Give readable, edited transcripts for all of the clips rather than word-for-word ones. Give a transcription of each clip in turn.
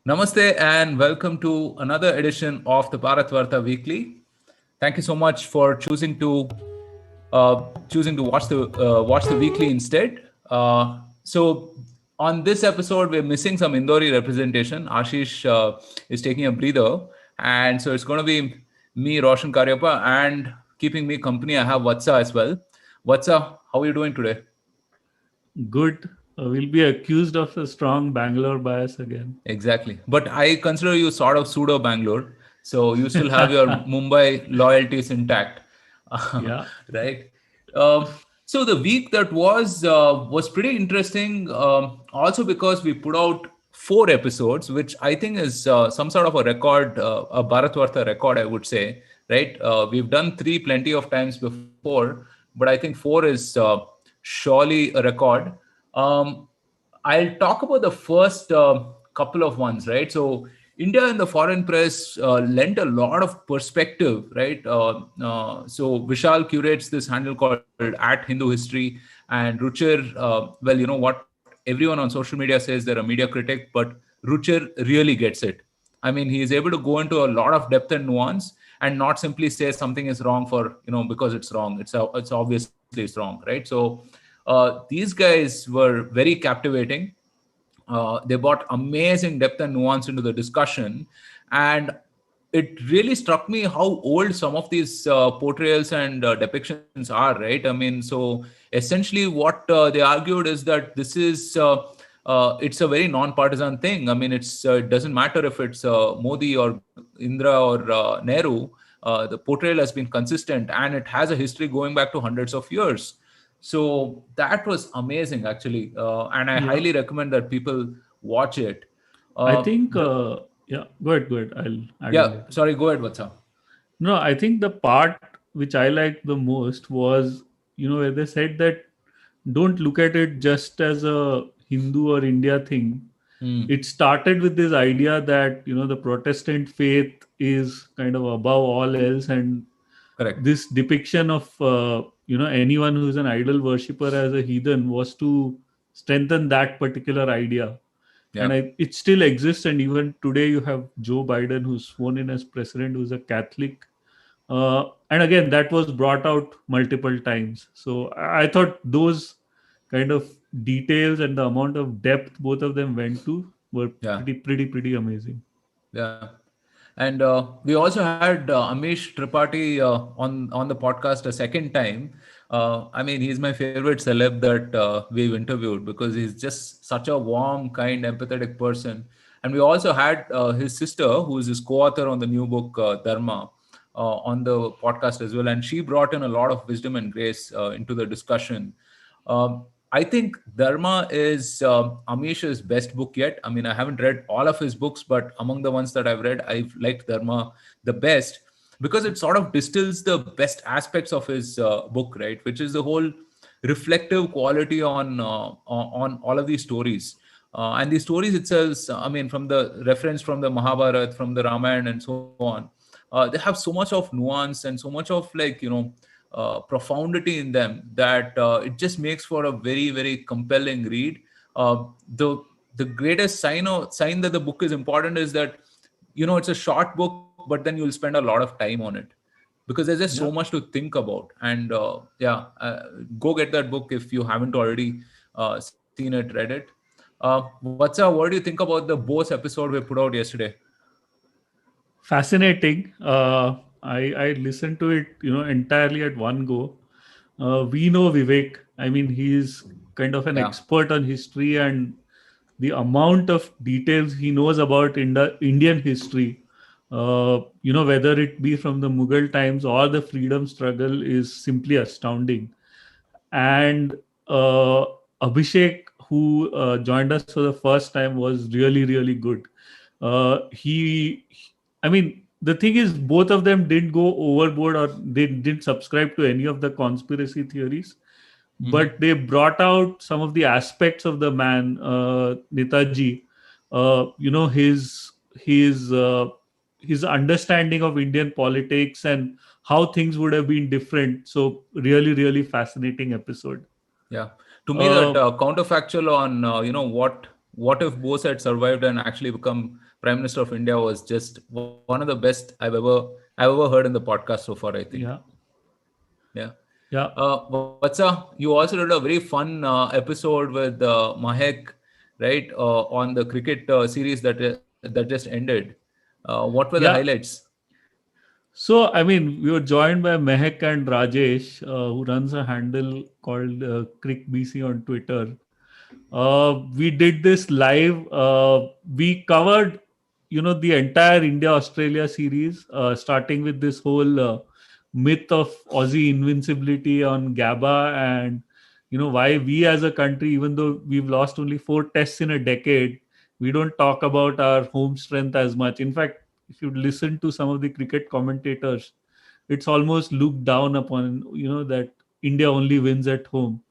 Namaste and welcome to another edition of the Bharatvaarta Weekly. Thank you so much for choosing to watch the weekly instead. So on this episode, we're missing some Indori representation. Ashish is taking a breather, and so it's going to be me, Roshan Karyappa, and keeping me company. I have Vatsa as well. Vatsa, how are you doing today? Good. We'll be accused of a strong Bangalore bias again. Exactly. But I consider you sort of pseudo Bangalore. So you still have your Mumbai loyalties intact. Yeah. Right. So the week that was pretty interesting. Also because we put out 4 episodes, which I think is some sort of a record, a Bharatvaarta record, I would say. Right. We've done 3 plenty of times before, but I think 4 is surely a record. Um, I'll talk about the first couple of ones, right? So India in the foreign press lent a lot of perspective, right? So Vishal curates this handle called at Hindu History, and Ruchir, well, you know what? Everyone on social media says they're a media critic, but Ruchir really gets it. I mean, he is able to go into a lot of depth and nuance, and not simply say something is wrong for because it's wrong. It's obviously it's wrong, right? So these guys were very captivating. They brought amazing depth and nuance into the discussion, and it really struck me how old some of these portrayals and depictions are, right? I mean, so essentially what they argued is that this is it's a very non-partisan thing. I mean, it doesn't matter if it's Modi or Indra or Nehru. The portrayal has been consistent, and it has a history going back to hundreds of years. So that was amazing, actually, and I Yeah. highly recommend that people watch it. I Uh, think, the, yeah, go ahead, go ahead. I'll add in yeah, later. sorry, go ahead, Vatsa. No, I think the part which I liked the most was, where they said that don't look at it just as a Hindu or India thing. Hmm. It started with this idea that, the Protestant faith is kind of above all else, and Correct. this depiction of anyone who's an idol worshipper as a heathen was to strengthen that particular idea, and Yeah. it still exists. And even today you have Joe Biden, who's sworn in as president, who's a Catholic, and again that was brought out multiple times. So I thought those kind of details and the amount of depth both of them went to were Yeah. pretty amazing. Yeah. And we also had Amish Tripathi on the podcast a second time. I mean, he's my favorite celeb that we've interviewed because he's just such a warm, kind, empathetic person. And we also had his sister, who is his co-author on the new book Dharma, on the podcast as well, and she brought in a lot of wisdom and grace into the discussion. I think Dharma is Amish's best book yet. I mean, I haven't read all of his books, but among the ones that I've read, I've liked Dharma the best because it sort of distills the best aspects of his book, right? Which is the whole reflective quality on all of these stories. And these stories itself, I mean, from the reference from the Mahabharata, from the Ramayana, and so on, they have so much of nuance and so much of profundity in them that it just makes for a very very compelling read. The greatest sign that the book is important is that it's a short book, but then you'll spend a lot of time on it because there's just so Yeah. much to think about. And go get that book if you haven't already seen it, read it. What do you think about the Bose episode we put out yesterday? Fascinating. I listened to it, entirely at one go. We know Vivek. I mean, he's kind of an Yeah. expert on history, and the amount of details he knows about Indian history, whether it be from the Mughal times or the freedom struggle, is simply astounding. And Abhishek, who joined us for the first time, was really good. I mean, the thing is, both of them didn't go overboard, or they didn't subscribe to any of the conspiracy theories, but they brought out some of the aspects of the man, Netaji. His his understanding of Indian politics and how things would have been different. So really fascinating episode. Yeah, to me that Uh, counterfactual on what if Bose had survived and actually become Prime Minister of India was just one of the best I've ever heard in the podcast so far, I think. Yeah, Yeah. yeah, Vatsa, you also did a very fun episode with Mahek, right, on the cricket series that just ended. What were the yeah. highlights? So, I mean, we were joined by Mehak and Rajesh, who runs a handle called Crick BC on Twitter. We did this live. We covered, the entire India Australia series, starting with this whole myth of Aussie invincibility on GABA, and why we as a country, even though we've lost only 4 tests in a decade, we don't talk about our home strength as much. In fact, if you listen to some of the cricket commentators, it's almost looked down upon. That India only wins at home,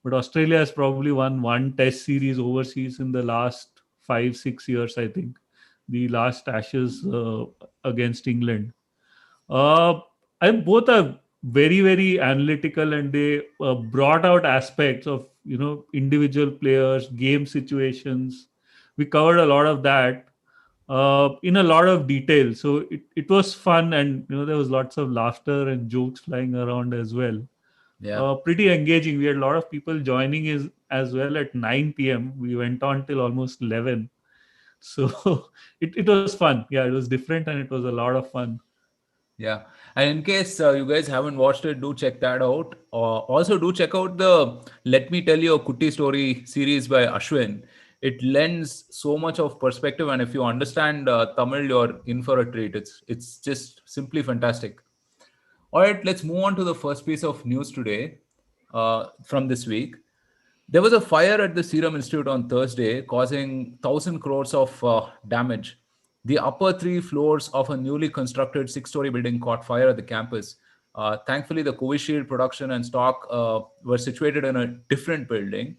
but Australia has probably won one test series overseas in the last 5 6 years, I think. The last Ashes against England. Uh, and both are very, very analytical, and they brought out aspects of individual players, game situations. We covered a lot of that in a lot of detail. So it was fun, and there was lots of laughter and jokes flying around as well. Yeah. Pretty engaging. We had a lot of people joining as well at 9 p.m. We went on till almost 11. So it was fun. Yeah, it was different and it was a lot of fun. Yeah. And in case you guys haven't watched it, do check that out. Also, do check out the Let Me Tell You a Kutti Story series by Ashwin. It lends so much of perspective, and if you understand Tamil, you're in for a treat. It's just simply fantastic. All right, let's move on to the first piece of news today from this week. There was a fire at the Serum Institute on Thursday, causing 1,000 crores of damage. The upper three floors of a newly constructed six-story building caught fire at the campus. Thankfully, the Covishield production and stock were situated in a different building.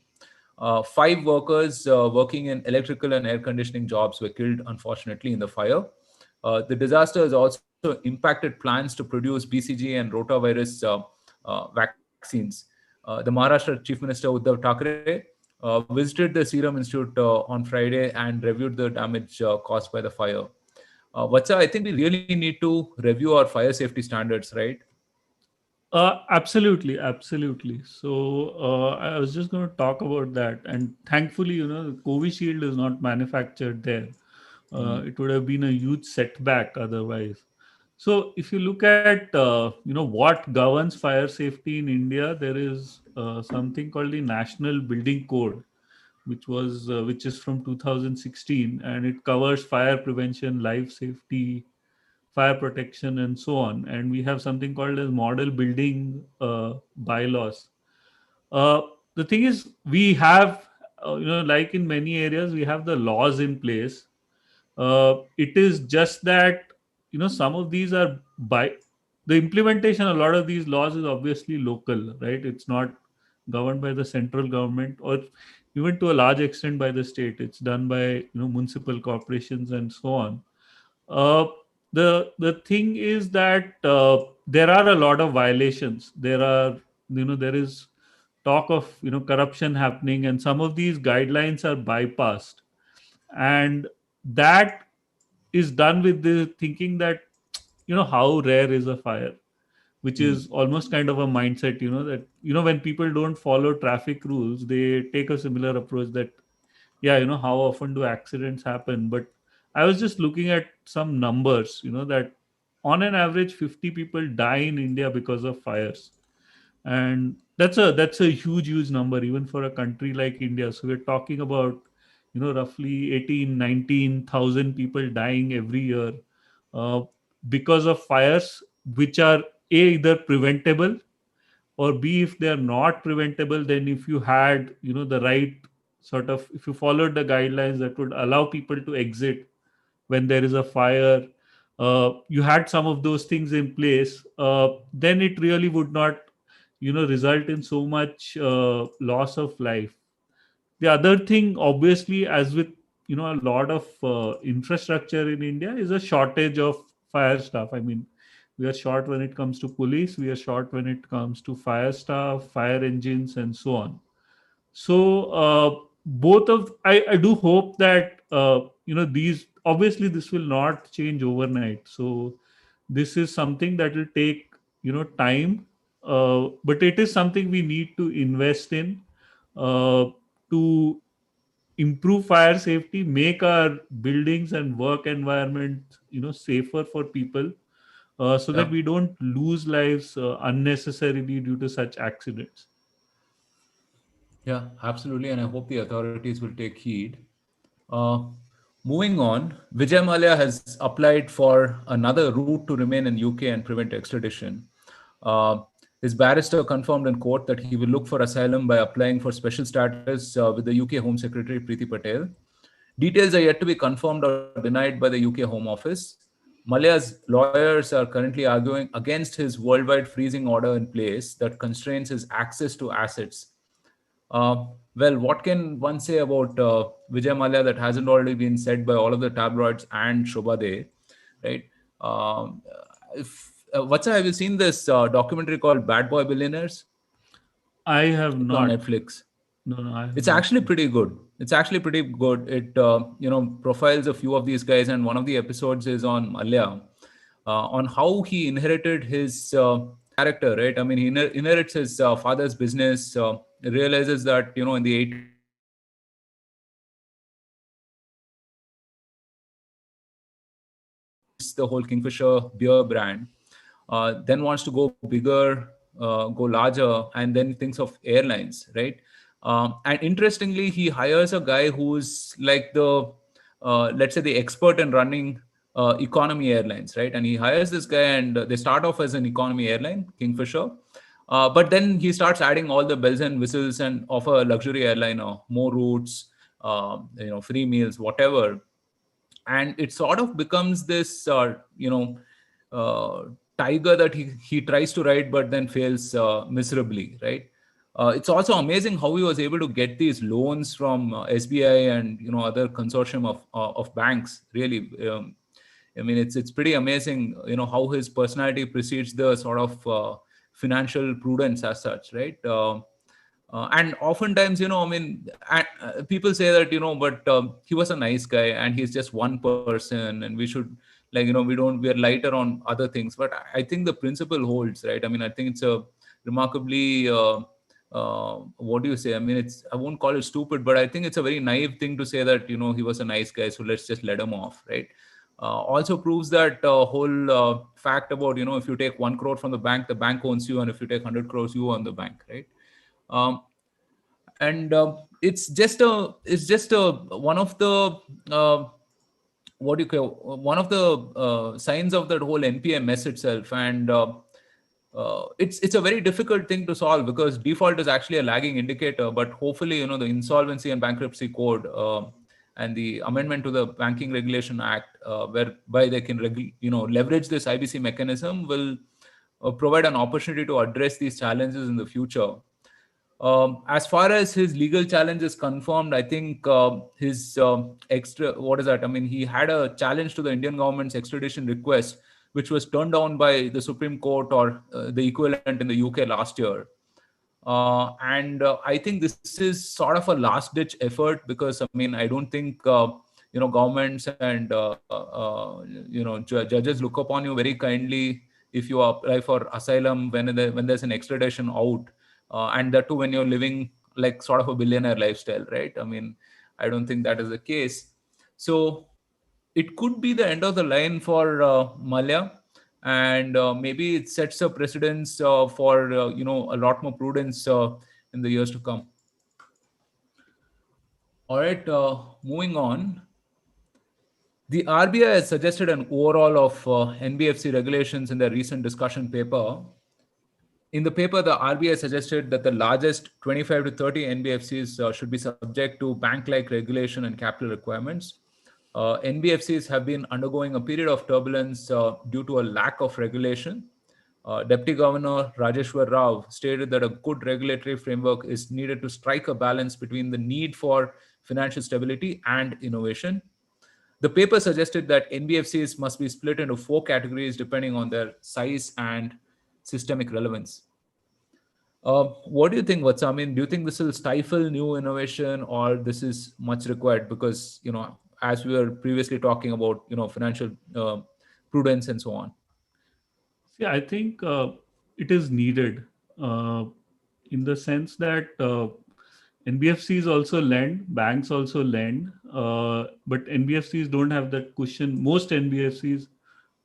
Five workers working in electrical and air conditioning jobs were killed, unfortunately, in the fire. The disaster has also impacted plans to produce BCG and rotavirus vaccines. The Maharashtra Chief Minister Uddhav Thackeray visited the Serum Institute on Friday and reviewed the damage caused by the fire. Vatsa, I think we really need to review our fire safety standards, right? Absolutely, absolutely. So I was just going to talk about that, and thankfully, the Covishield is not manufactured there. It would have been a huge setback otherwise. So if you look at what governs fire safety in India, there is something called the National Building Code, which is from 2016, and it covers fire prevention, life safety, fire protection, and so on. And we have something called as model building bylaws. uh, the thing is, we have like in many areas, we have the laws in place. It is just that some of these are by the implementation. A lot of these laws is obviously local, right? It's not governed by the central government, or even to a large extent by the state. It's done by municipal corporations and so on. uh, the thing is that there are a lot of violations. There is talk of corruption happening, and some of these guidelines are bypassed, and that is done with the thinking that how rare is a fire, which Hmm. is almost kind of a mindset, that when people don't follow traffic rules, they take a similar approach that, yeah, how often do accidents happen. But I was just looking at some numbers, that on an average 50 people die in India because of fires, and that's a huge number even for a country like India. So we're talking about roughly 18 19,000 people dying every year uh, because of fires, which are either preventable, or B, if they are not preventable, then if you had the right sort of, if you followed the guidelines that would allow people to exit when there is a fire, you had some of those things in place, then it really would not result in so much loss of life. The other thing, obviously, as with a lot of infrastructure in India, is a shortage of fire staff. I mean, we are short when it comes to police, we are short when it comes to fire staff, fire engines, and so on. So both of I do hope that these, obviously this will not change overnight. So this is something that will take time, but it is something we need to invest in, to improve fire safety, make our buildings and work environment safer for people, so that Yeah. we don't lose lives unnecessarily due to such accidents. Yeah, absolutely. And I hope the authorities will take heed. Uh, Moving on, Vijay Mallya has applied for another route to remain in UK and prevent extradition. Uh, his barrister confirmed in court that he will look for asylum by applying for special status with the UK Home Secretary Preeti Patel. Details are yet to be confirmed or denied by the UK Home Office. Mallya's lawyers are currently arguing against his worldwide freezing order in place that constrains his access to assets. Well, what can one say about Vijay Mallya that hasn't already been said by all of the tabloids and Shobha De, right? Um, What's have you seen this documentary called Bad Boy Billionaires? I have It's on not. Netflix. No, I have It's not actually seen. pretty good. It's actually pretty good. It profiles a few of these guys, and one of the episodes is on Mallya, on how he inherited his character. Right? I mean, he inherits his father's business. Realizes that in the 80s the whole Kingfisher beer brand then wants to go bigger, then wants to go bigger, go larger, and then thinks of airlines, right? And interestingly, he hires a guy who's like let's say, the expert in running economy airlines, right? And he hires this guy, and they start off as an economy airline, Kingfisher. But then he starts adding all the bells and whistles and offer a luxury airliner, more routes, free meals, whatever. And it sort of becomes this uh, tiger that he tries to ride but then fails miserably, right? It's also amazing how he was able to get these loans from SBI and other consortium of banks, really. I mean, it's pretty amazing, how his personality precedes the sort of financial prudence as such, right? And oftentimes, I mean, people say that, but he was a nice guy and he's just one person, and we should, like, we are lighter on other things. But I think the principle holds, right? I mean, I think it's a remarkably, what do you say? I mean, I won't call it stupid, but I think it's a very naive thing to say that, he was a nice guy, so let's just let him off, right? Also proves that whole fact about, if you take 1 crore from the bank owns you, and if you take 100 crores, you own the bank, right? um, and it's just a one of the what do you call one of the signs of that whole NPM mess itself. And it's a very difficult thing to solve, because default is actually a lagging indicator. But hopefully, the insolvency and bankruptcy code, and the amendment to the Banking Regulation Act, whereby they can leverage this IBC mechanism, will provide an opportunity to address these challenges in the future. As far as his legal challenge is confirmed, I think his extra what is that? I mean, he had a challenge to the Indian government's extradition request, which was turned down by the Supreme Court, or the equivalent in the UK last year. And I think this is sort of a last ditch effort, because I mean, I don't think governments and judges look upon you very kindly if you apply for asylum when there's an extradition out, and that too when you're living like sort of a billionaire lifestyle, right? I mean, I don't think that is the case. So it could be the end of the line for Mallya, and maybe it sets a precedence for a lot more prudence in the years to come. All right, moving on. The RBI has suggested an overhaul of NBFC regulations in their recent discussion paper. In the paper, the RBI suggested that the largest 25 to 30 NBFCs should be subject to bank-like regulation and capital requirements. NBFCs have been undergoing a period of turbulence due to a lack of regulation. Deputy Governor Rajeshwar Rao stated that a good regulatory framework is needed to strike a balance between the need for financial stability and innovation. The paper suggested that NBFCs must be split into four categories depending on their size and systemic relevance. What do you think, Vatsa? I mean, do you think this will stifle new innovation, or this is much required? Because, as we were previously talking about, financial prudence and so on. See, I think it is needed uh, in the sense that NBFCs also lend, banks also lend, but NBFCs don't have that cushion. Most NBFCs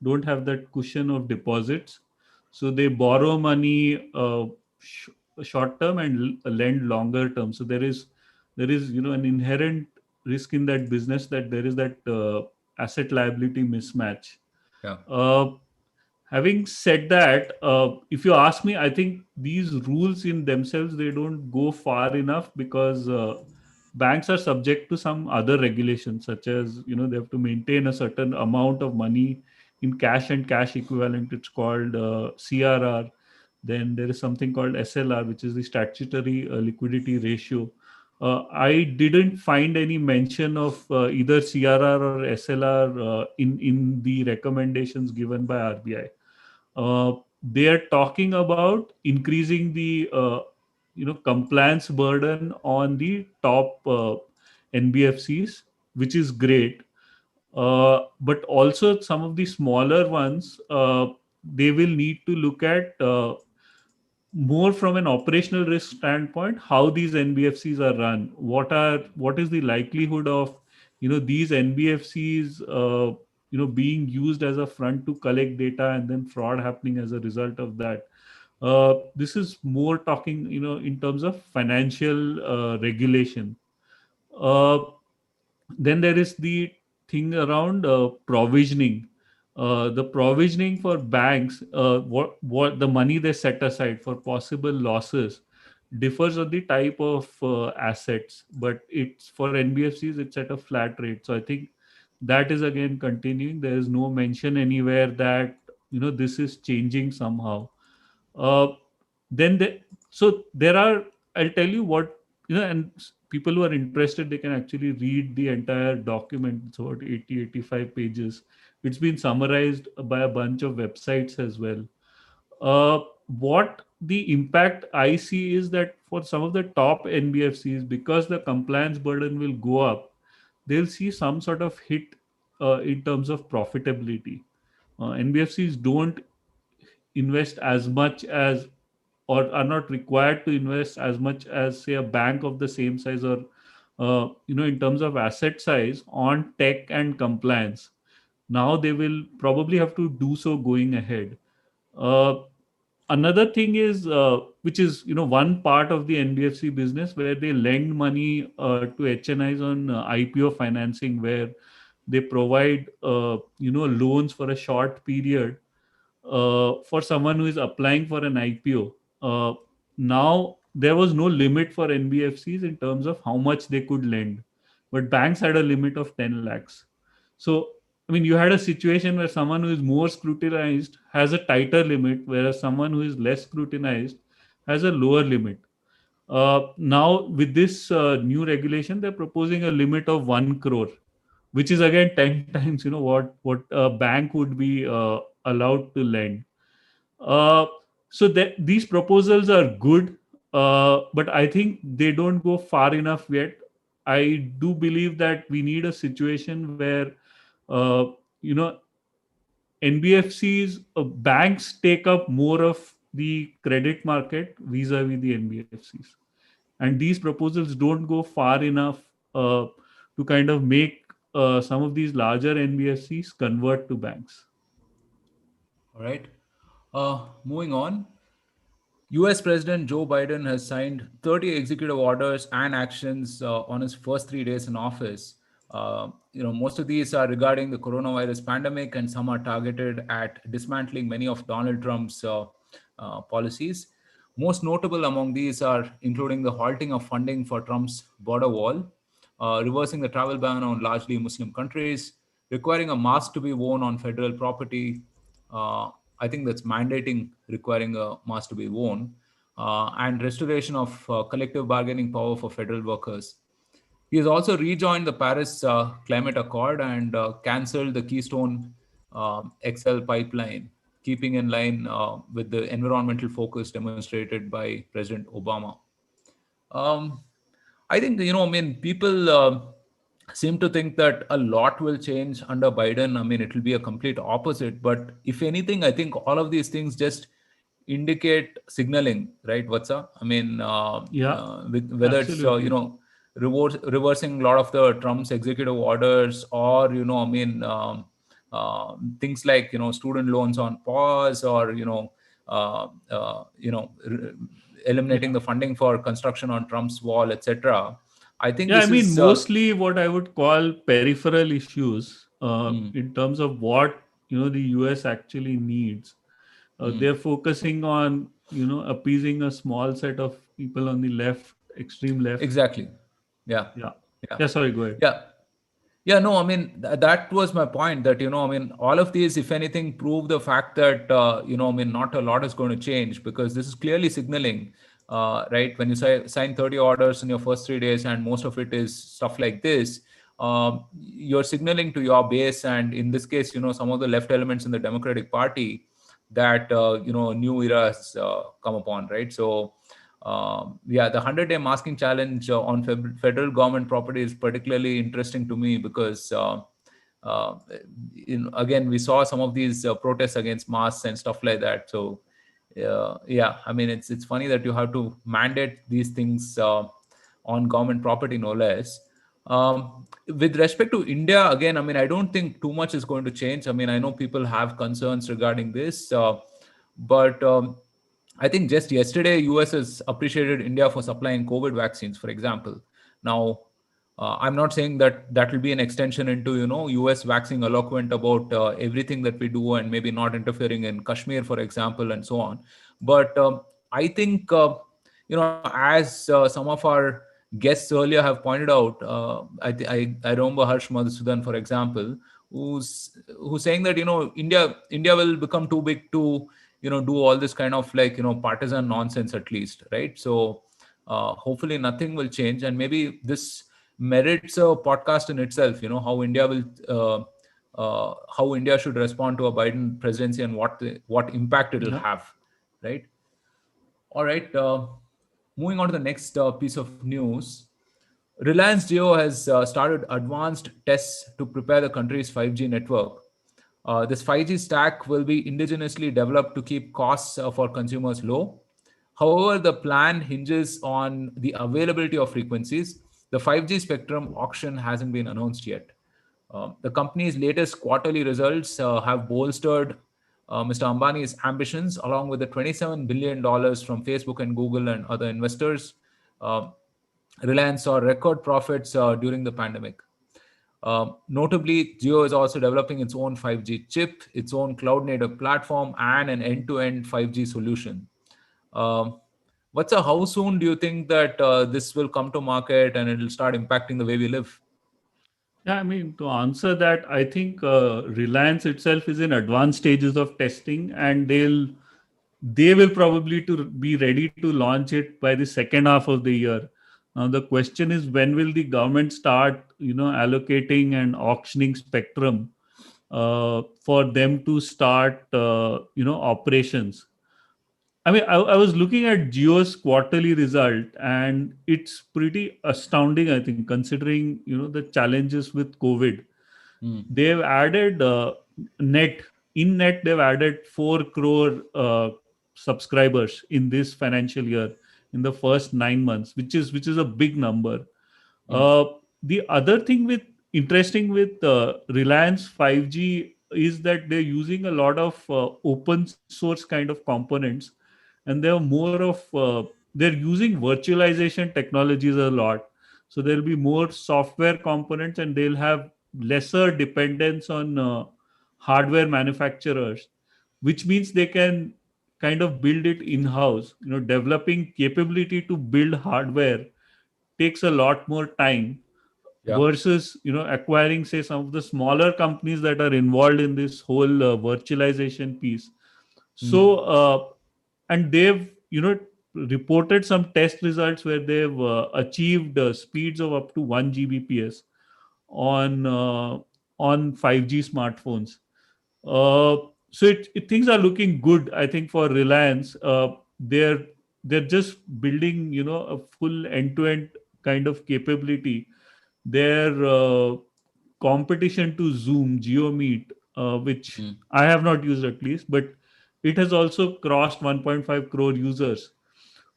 don't have that cushion of deposits, so they borrow money short term and lend longer term. So there is an inherent risk in that business, that there is that asset liability mismatch. Yeah. Uh, Having said that, if you ask me, I think these rules in themselves, they don't go far enough, because banks are subject to some other regulations, such as they have to maintain a certain amount of money in cash and cash equivalent. It's called CRR. Then there is something called SLR, which is the statutory liquidity ratio. I didn't find any mention of either CRR or SLR in the recommendations given by RBI. They are talking about increasing the compliance burden on the top NBFCs, which is great. But also some of the smaller ones, they will need to look at more from an operational risk standpoint, how these NBFCs are run. What is the likelihood of these NBFCs being used as a front to collect data, and then fraud happening as a result of that. This is more talking in terms of financial regulation. uh, then there is the thing around provisioning. The provisioning for banks, what the money they set aside for possible losses, differs on the type of assets, but it's for NBFCs, it's at a flat rate. So I think that is again continuing. There is no mention anywhere that this is changing somehow. uh, then so there are, I'll tell you what, and people who are interested, they can actually read the entire document. It's about 80-85 pages. It's been summarized by a bunch of websites as well. What the impact I see is that for some of the top NBFCs, because the compliance burden will go up, they'll see some sort of hit in terms of profitability. NBFCs don't invest as much as, or are not required to invest as much as, say, a bank of the same size, or in terms of asset size on tech and compliance. Now they will probably have to do so going ahead. uh, Another thing is, which is one part of the NBFC business, where they lend money to HNIs on IPO financing, where they provide loans for a short period for someone who is applying for an IPO. Now, there was no limit for NBFCs in terms of how much they could lend, but banks had a limit of 10 lakhs. So, I mean, you had a situation where someone who is more scrutinized has a tighter limit, whereas someone who is less scrutinized has a lower limit. Now, with this new regulation, they're proposing a limit of 1 crore, which is again 10 times what a bank would be allowed to lend. uh, so these proposals are good, but I think they don't go far enough yet. I do believe that we need a situation where uh, you know NBFCs, banks take up more of the credit market vis-a-vis the NBFCs, and these proposals don't go far enough to kind of make some of these larger NBFCs convert to banks. All right. Moving on. US President Joe Biden has signed 30 executive orders and actions on his first 3 days in office. Most of these are regarding the coronavirus pandemic, and some are targeted at dismantling many of Donald Trump's policies. Most notable among these are including the halting of funding for Trump's border wall, reversing the travel ban on largely Muslim countries, requiring a mask to be worn on federal property. Uh, I think that's mandating requiring a mask to be worn, and restoration of collective bargaining power for federal workers. He has also rejoined the Paris Climate Accord and cancelled the Keystone XL pipeline. keeping in line with the environmental focus demonstrated by President Obama. Um, I think, I mean, people seem to think that a lot will change under Biden. I mean, it will be a complete opposite. But if anything, I think all of these things just indicate signaling, right? I mean, Yeah, whether it's, absolutely. reversing a lot of the Trump's executive orders, or, I mean, things like, student loans on pause, or, eliminating Yeah. the funding for construction on Trump's wall, etc. I think Yeah, I this mean, is mostly what I would call peripheral issues mm, in terms of what the US actually needs. mm, They're focusing on appeasing a small set of people on the left, extreme left. exactly. Yeah, Yeah, yeah, yeah. Sorry, go ahead. yeah. Yeah, no, I mean, that was my point, that, I mean, all of these, if anything, prove the fact that, I mean, not a lot is going to change, because this is clearly signaling, right? When you sign 30 orders in your first 3 days, and most of it is stuff like this, you're signaling to your base, and in this case, some of the left elements in the Democratic Party, that, a new era has come upon, right? So, yeah, the 100-day masking challenge on federal government property is particularly interesting to me, because, uh, again, we saw some of these protests against masks and stuff like that. So, yeah, I mean, it's funny that you have to mandate these things on government property, no less. With respect to India, again, I mean, I don't think too much is going to change. I mean, I know people have concerns regarding this, but I think just yesterday, US has appreciated India for supplying COVID vaccines, for example. Now, I'm not saying that that will be an extension into, US waxing eloquent about everything that we do, and maybe not interfering in Kashmir, for example, and so on. But I think, as some of our guests earlier have pointed out, I remember Harsh Madhusudan, for example, who's saying that, India will become too big to, do all this kind of, like, partisan nonsense, at least, right? So hopefully nothing will change, and maybe this merits a podcast in itself, how India should respond to a Biden presidency, and what impact it will Yeah, have, right? All right. Moving on to the next piece of news. Reliance Jio has started advanced tests to prepare the country's 5G network. This 5G stack will be indigenously developed to keep costs for consumers low. However, the plan hinges on the availability of frequencies. The 5G spectrum auction hasn't been announced yet. The company's latest quarterly results have bolstered Mr. Ambani's ambitions, along with the $27 billion from Facebook and Google and other investors. Uh, Reliance saw record profits during the pandemic. Notably, Jio is also developing its own 5G chip, its own cloud native platform, and an end to end 5G solution. Um, how soon do you think that this will come to market and it will start impacting the way we live? yeah. I mean, to answer that, I think Reliance itself is in advanced stages of testing, and they will probably to be ready to launch it by the second half of the year. Now the question is, when will the government start allocating and auctioning spectrum for them to start operations. I mean, I was looking at Geo's quarterly result, and it's pretty astounding, I think, considering the challenges with COVID. Hmm. They've added net in net they've added 4 crore subscribers in this financial year, in the first 9 months, which is a big number. Hmm. uh, the other thing with interesting with Reliance 5G is that they're using a lot of open source kind of components, and they're more of they're using virtualization technologies a lot. So there'll be more software components, and they'll have lesser dependence on hardware manufacturers, which means they can kind of build it in house. Developing capability to build hardware takes a lot more time Yeah. versus acquiring, say, some of the smaller companies that are involved in this whole virtualization piece. Hmm. So and they've reported some test results where they've achieved speeds of up to 1 gbps on 5G smartphones. uh, So things are looking good, I think, for Reliance. They're just building, a full end-to-end kind of capability. Their competition to Zoom, GeoMeet, which Mm. I have not used at least, but it has also crossed 1.5 crore users.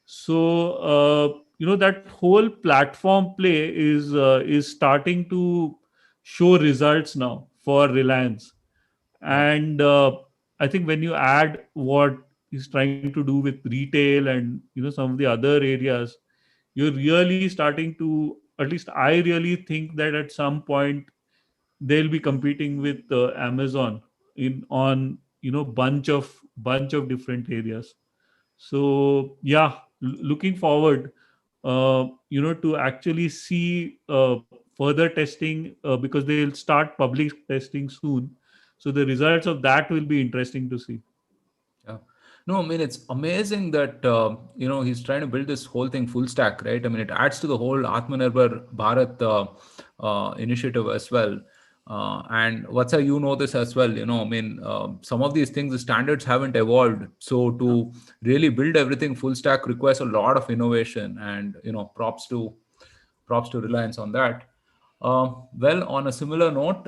So that whole platform play is starting to show results now for Reliance. Yeah. And I think when you add what he's trying to do with retail and some of the other areas, you're really starting to, at least I really think that at some point they'll be competing with Amazon in on bunch of different areas. So yeah, looking forward to actually see further testing, because they'll start public testing soon. So the results of that will be interesting to see. Yeah. No, I mean, it's amazing that, he's trying to build this whole thing full stack, right? I mean, it adds to the whole Atmanirbhar Bharat initiative as well. And what's how you know this as well, I mean, some of these things, the standards haven't evolved. So to really build everything full stack requires a lot of innovation, and, props to Reliance on that. Well, on a similar note,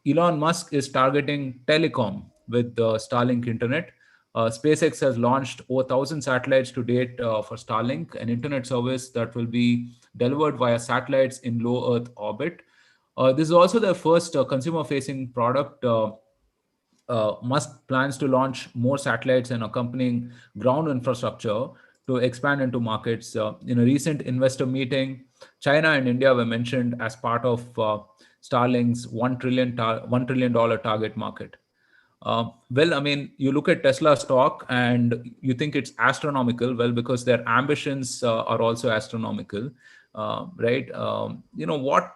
Elon Musk is targeting telecom with Starlink Internet. SpaceX has launched over 1,000 satellites to date for Starlink, an internet service that will be delivered via satellites in low Earth orbit. This is also their first consumer facing product. Musk plans to launch more satellites and accompanying ground infrastructure to expand into markets. In a recent investor meeting, China and India were mentioned as part of Starlink's $1 trillion target market. Well, I mean, you look at Tesla stock and you think it's astronomical. Well, because their ambitions are also astronomical, right? What?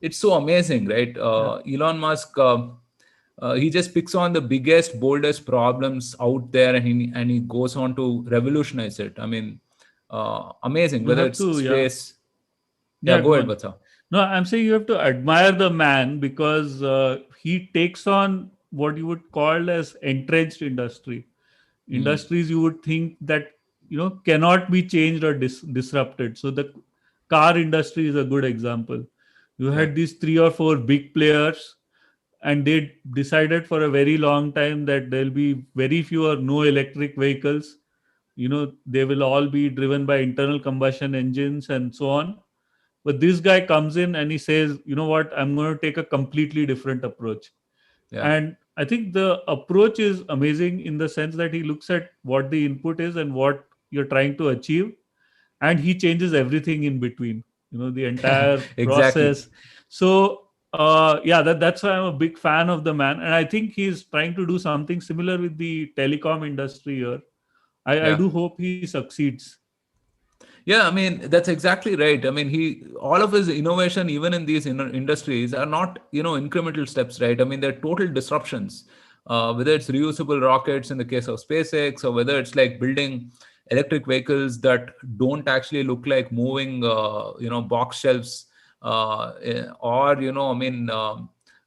It's so amazing, right? Yeah. Elon Musk, he just picks on the biggest, boldest problems out there, and he goes on to revolutionize it. I mean, amazing. You Whether have it's to, yeah. space, yeah. Yeah, Go go ahead, on. Vatsa. No, I'm saying you have to admire the man, because he takes on what you would call as entrenched Hmm. industries you would think that cannot be changed or disrupted. So the car industry is a good example. You Yeah, had these three or four big players, and they decided for a very long time that there'll be very few or no electric vehicles. They will all be driven by internal combustion engines and so on. But this guy comes in and he says, you know what, I'm going to take a completely different approach. yeah. And I think the approach is amazing in the sense that he looks at what the input is and what you're trying to achieve, and he changes everything in between, the entire Exactly. process. So yeah, that's why I'm a big fan of the man, and I think he's trying to do something similar with the telecom industry here. I Yeah. do hope he succeeds. Yeah, I mean, that's exactly right. I mean, all of his innovation, even in these industries, are not, incremental steps, right? I mean, they're total disruptions. Whether it's reusable rockets in the case of SpaceX, or whether it's like building electric vehicles that don't actually look like moving, box shelves, or, I mean,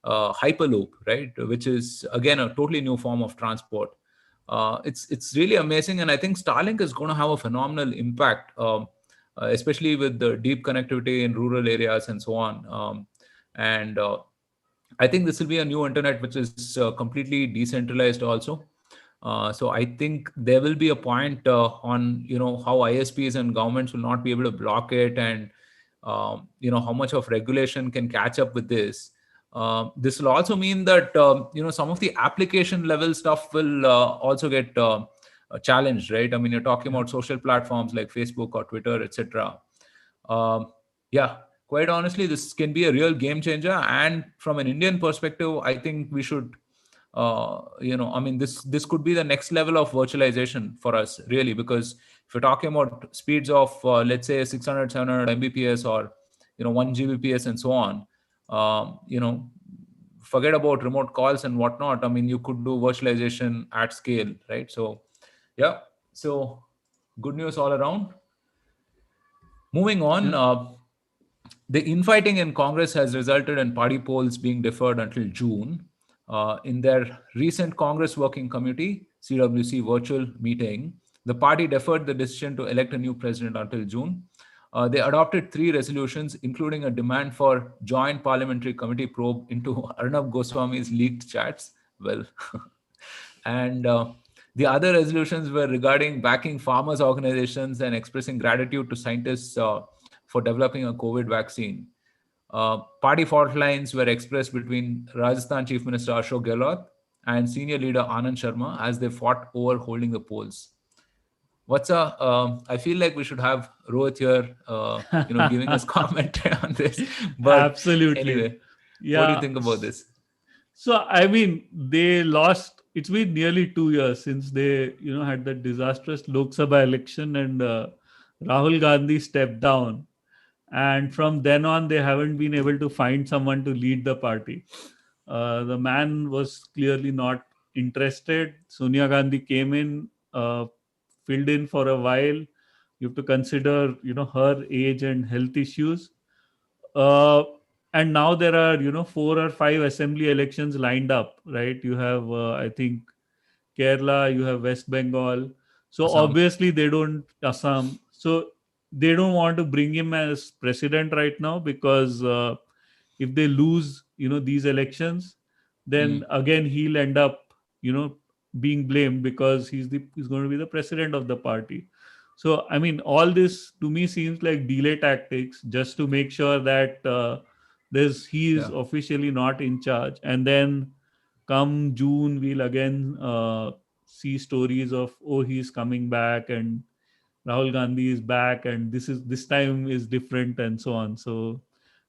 Hyperloop, right? Which is, again, a totally new form of transport. It's really amazing, and I think Starlink is going to have a phenomenal impact, especially with the deep connectivity in rural areas and so on. And I think this will be a new internet which is completely decentralized also. So I think there will be a point on how ISPs and governments will not be able to block it, and how much of regulation can catch up with this. This will also mean that some of the application level stuff will also get challenged, right? I mean, you're talking Yeah. about social platforms like Facebook or Twitter, etc. Um, yeah, quite honestly, this can be a real game changer. And from an Indian perspective, I think we should, I mean, this could be the next level of virtualization for us, really, because if you're talking about speeds of, let's say, 600, 700 Mbps, or 1 Gbps and so on, forget about remote calls and whatnot. I mean, you could do virtualization at scale, right? So, yeah. So, good news all around. Moving on, Yeah. the infighting in Congress has resulted in party polls being deferred until June. In their recent Congress Working Committee, CWC virtual meeting, the party deferred the decision to elect a new president until June. They adopted 3 resolutions, including a demand for joint parliamentary committee probe into Arnab Goswami's leaked chats. Well, and the other resolutions were regarding backing farmers' organizations and expressing gratitude to scientists for developing a COVID vaccine. Party fault lines were expressed between Rajasthan Chief Minister Ashok Gehlot and senior leader Anand Sharma as they fought over holding the polls. I feel like we should have Rohit here, giving us commentary on this. But Absolutely. anyway, what do you Yeah. think about this? So I mean, they lost. It's been nearly 2 years since they, had that disastrous Lok Sabha election, and Rahul Gandhi stepped down. And from then on, they haven't been able to find someone to lead the party. The man was clearly not interested. Sonia Gandhi came in, filled in for a while. You have to consider, her age and health issues. Uh, and now there are, 4 or 5 assembly elections lined up, right? You have, I think, Kerala, you have West Bengal. So Assam. obviously they don't, Assam. So they don't want to bring him as president right now, because if they lose, these elections, then Mm, again he'll end up, being blamed, because he's going to be the president of the party. So I mean, all this to me seems like delay tactics, just to make sure that there's he is yeah. officially not in charge, and then come June, we'll again see stories of, oh, he's coming back, and Rahul Gandhi is back, and this time is different, and so on. So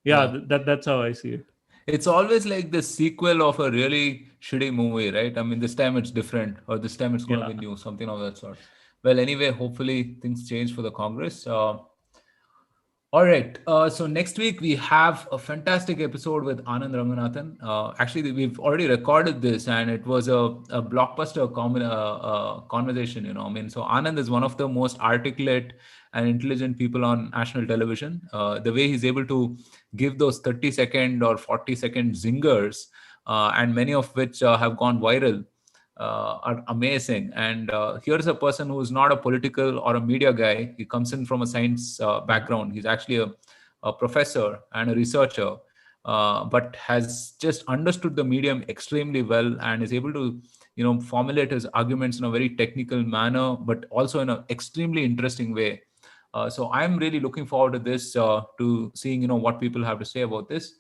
yeah, Yeah. that's how I see it. It's always like the sequel of a really shitty movie, right? I mean, this time it's different, or this time it's going to Yeah. be new, something of that sort. Well, anyway, hopefully things change for the Congress. All right. So next week we have a fantastic episode with Anand Ranganathan. Actually, we've already recorded this, and it was a blockbuster conversation. I mean, so Anand is one of the most articulate and intelligent people on national television. The way he's able to give those 30-second or 40-second zingers, and many of which have gone viral, are amazing. And here's a person who is not a political or a media guy. He comes in from a science Yeah. background. He's actually a professor and a researcher, but has just understood the medium extremely well and is able to, formulate his arguments in a very technical manner, but also in an extremely interesting way. So I'm really looking forward to this, to seeing, what people have to say about this.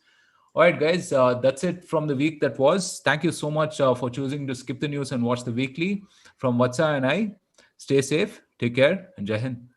All right, guys, that's it from the week that was. Thank you so much for choosing to skip the news and watch the weekly. From Vatsa and I, stay safe, take care, and Jai Hind.